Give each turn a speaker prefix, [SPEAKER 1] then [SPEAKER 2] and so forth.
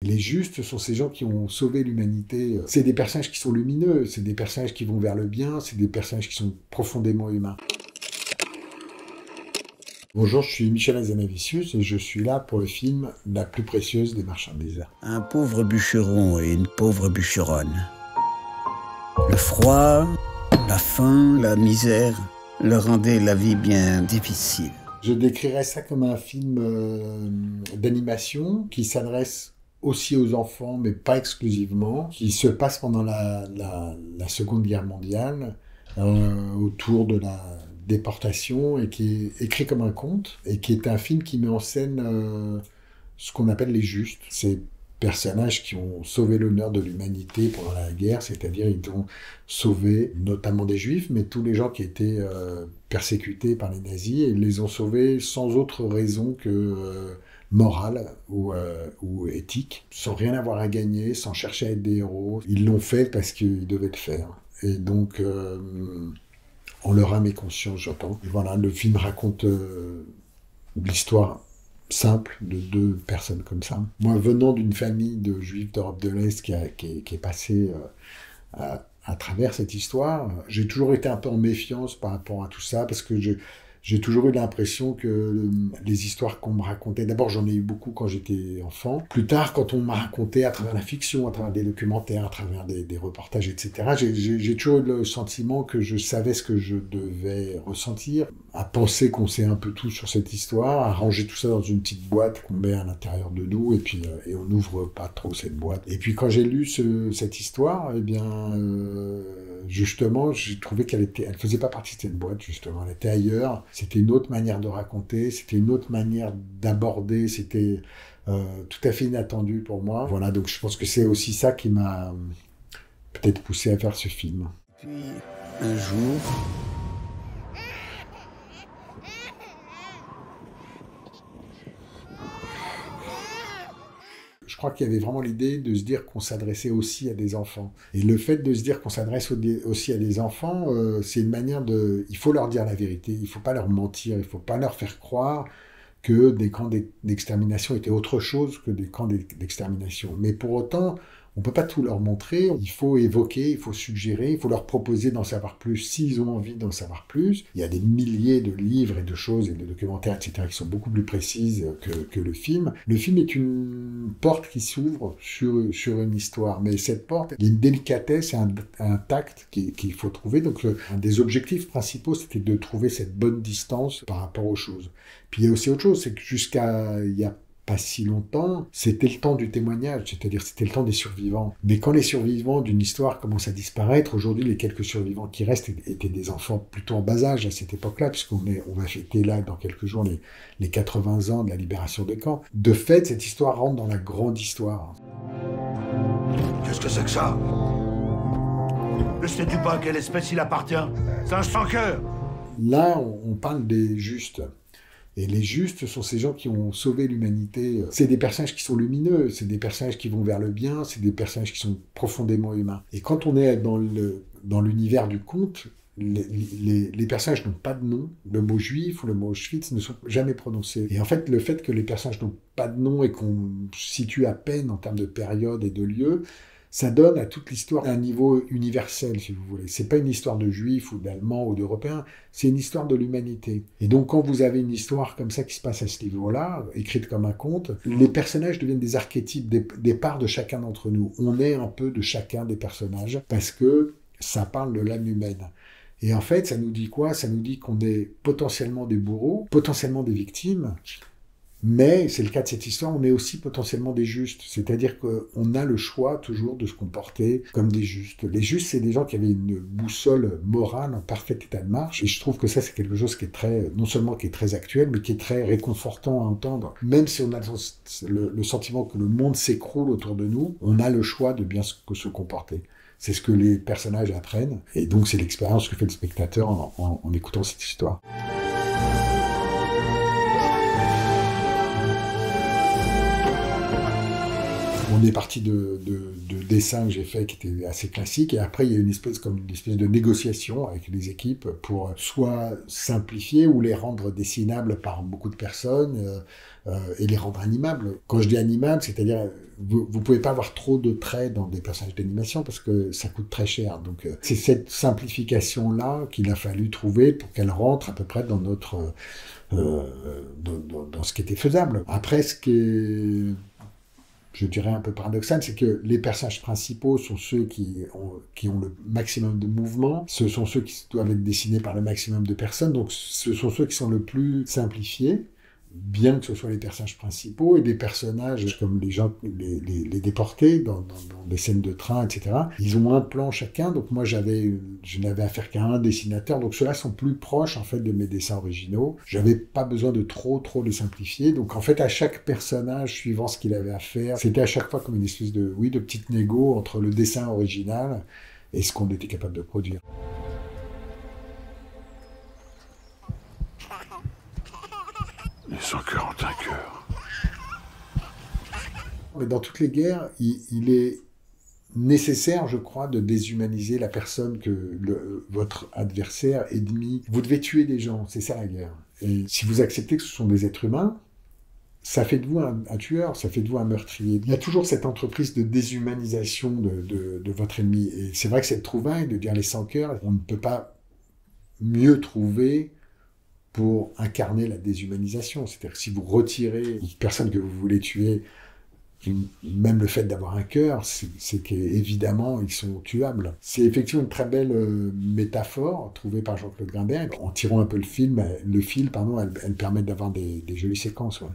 [SPEAKER 1] Les justes sont ces gens qui ont sauvé l'humanité. C'est des personnages qui sont lumineux, c'est des personnages qui vont vers le bien, c'est des personnages qui sont profondément humains. Bonjour, je suis Michel Hazanavicius et je suis là pour le film La plus précieuse des marchandises.
[SPEAKER 2] Un pauvre bûcheron et une pauvre bûcheronne. Le froid, la faim, la misère leur rendaient la vie bien difficile.
[SPEAKER 1] Je décrirais ça comme un film d'animation qui s'adresse aussi aux enfants, mais pas exclusivement, qui se passe pendant la Seconde Guerre mondiale, autour de la déportation, et qui est écrit comme un conte, et qui est un film qui met en scène ce qu'on appelle les justes. Ces personnages qui ont sauvé l'honneur de l'humanité pendant la guerre, c'est-à-dire ils ont sauvé notamment des juifs, mais tous les gens qui étaient persécutés par les nazis, et ils les ont sauvés sans autre raison que morale ou éthique, sans rien avoir à gagner, sans chercher à être des héros. Ils l'ont fait parce qu'ils devaient le faire. Et donc, en leur âme et conscience, j'entends. Et voilà, le film raconte l'histoire simple de deux personnes comme ça. Moi, venant d'une famille de juifs d'Europe de l'Est qui est passée à travers cette histoire, j'ai toujours été un peu en méfiance par rapport à tout ça, parce que j'ai toujours eu l'impression que les histoires qu'on me racontait, d'abord j'en ai eu beaucoup quand j'étais enfant, plus tard quand on m'a raconté à travers la fiction, à travers des documentaires, à travers des reportages, etc., j'ai toujours eu le sentiment que je savais ce que je devais ressentir, à penser qu'on sait un peu tout sur cette histoire, à ranger tout ça dans une petite boîte qu'on met à l'intérieur de nous, et puis et on n'ouvre pas trop cette boîte. Et puis quand j'ai lu cette histoire, eh bien justement, j'ai trouvé elle faisait pas partie de cette boîte, justement, elle était ailleurs. C'était une autre manière de raconter, c'était une autre manière d'aborder, c'était tout à fait inattendu pour moi. Voilà, donc je pense que c'est aussi ça qui m'a peut-être poussé à faire ce film.
[SPEAKER 2] Puis, un jour,
[SPEAKER 1] je crois qu'il y avait vraiment l'idée de se dire qu'on s'adressait aussi à des enfants. Et le fait de se dire qu'on s'adresse aussi à des enfants, c'est une manière de... Il faut leur dire la vérité, il ne faut pas leur mentir, il ne faut pas leur faire croire que des camps d'extermination étaient autre chose que des camps d'extermination. Mais pour autant, on ne peut pas tout leur montrer, il faut évoquer, il faut suggérer, il faut leur proposer d'en savoir plus s'ils ont envie d'en savoir plus. Il y a des milliers de livres et de choses et de documentaires, etc., qui sont beaucoup plus précises que le film. Le film est une porte qui s'ouvre sur une histoire, mais cette porte, il y a une délicatesse et un tact qu'il faut trouver. Donc un des objectifs principaux, c'était de trouver cette bonne distance par rapport aux choses. Puis il y a aussi autre chose, c'est que jusqu'à il y a pas si longtemps, c'était le temps du témoignage, c'est-à-dire c'était le temps des survivants. Mais quand les survivants d'une histoire commencent à disparaître, aujourd'hui les quelques survivants qui restent étaient des enfants plutôt en bas âge à cette époque-là, puisqu'on va fêter là dans quelques jours les 80 ans de la libération des camps. De fait, cette histoire rentre dans la grande histoire.
[SPEAKER 3] Qu'est-ce que c'est que ça? Ne sais-tu pas à quelle espèce il appartient? C'est un sans-cœur.
[SPEAKER 1] Là, on parle des justes. Et les justes sont ces gens qui ont sauvé l'humanité. C'est des personnages qui sont lumineux, c'est des personnages qui vont vers le bien, c'est des personnages qui sont profondément humains. Et quand on est dans l'univers du conte, les personnages n'ont pas de nom. Le mot juif ou le mot Auschwitz ne sont jamais prononcés. Et en fait, le fait que les personnages n'ont pas de nom et qu'on situe à peine en termes de période et de lieu, ça donne à toute l'histoire un niveau universel, si vous voulez. C'est pas une histoire de juifs ou d'allemands ou d'européens, c'est une histoire de l'humanité. Et donc, quand vous avez une histoire comme ça qui se passe à ce niveau-là, écrite comme un conte, les personnages deviennent des archétypes, des parts de chacun d'entre nous. On est un peu de chacun des personnages, parce que ça parle de l'âme humaine. Et en fait, ça nous dit quoi? Ça nous dit qu'on est potentiellement des bourreaux, potentiellement des victimes, mais, c'est le cas de cette histoire, on est aussi potentiellement des justes. C'est-à-dire qu'on a le choix toujours de se comporter comme des justes. Les justes, c'est des gens qui avaient une boussole morale en parfait état de marche. Et je trouve que ça, c'est quelque chose qui est non seulement qui est très actuel, mais qui est très réconfortant à entendre. Même si on a le sentiment que le monde s'écroule autour de nous, on a le choix de bien se comporter. C'est ce que les personnages apprennent. Et donc, c'est l'expérience que fait le spectateur en écoutant cette histoire. On est parti de dessins que j'ai fait qui étaient assez classiques, et après il y a une espèce de négociation avec les équipes pour soit simplifier ou les rendre dessinables par beaucoup de personnes et les rendre animables. Quand je dis animables, c'est-à-dire vous pouvez pas avoir trop de traits dans des personnages d'animation parce que ça coûte très cher. Donc c'est cette simplification-là qu'il a fallu trouver pour qu'elle rentre à peu près dans notre dans ce qui était faisable. Après, ce qui est, je dirais, un peu paradoxal, c'est que les personnages principaux sont ceux qui ont le maximum de mouvement, ce sont ceux qui doivent être dessinés par le maximum de personnes, donc ce sont ceux qui sont le plus simplifiés, bien que ce soit les personnages principaux, et des personnages comme les gens, les déportés dans des scènes de train, etc. Ils ont un plan chacun, donc moi je n'avais affaire qu'à un dessinateur, donc ceux-là sont plus proches en fait de mes dessins originaux. J'avais pas besoin de trop les simplifier, donc en fait à chaque personnage, suivant ce qu'il avait à faire, c'était à chaque fois comme une espèce de petite négo entre le dessin original et ce qu'on était capable de produire.
[SPEAKER 3] Les sans-cœurs ont un cœur.
[SPEAKER 1] Mais dans toutes les guerres, il est nécessaire, je crois, de déshumaniser la personne que votre adversaire, ennemi. Vous devez tuer des gens, c'est ça la guerre. Et si vous acceptez que ce sont des êtres humains, ça fait de vous un tueur, ça fait de vous un meurtrier. Il y a toujours cette entreprise de déshumanisation de votre ennemi. Et c'est vrai que cette trouvaille de dire les sans-cœurs, on ne peut pas mieux trouver pour incarner la déshumanisation. C'est-à-dire que si vous retirez une personne que vous voulez tuer, même le fait d'avoir un cœur, c'est qu'évidemment, ils sont tuables. C'est effectivement une très belle métaphore trouvée par Jean-Claude Grimbert. En tirant un peu le fil, elle permet d'avoir des jolies séquences. Ouais.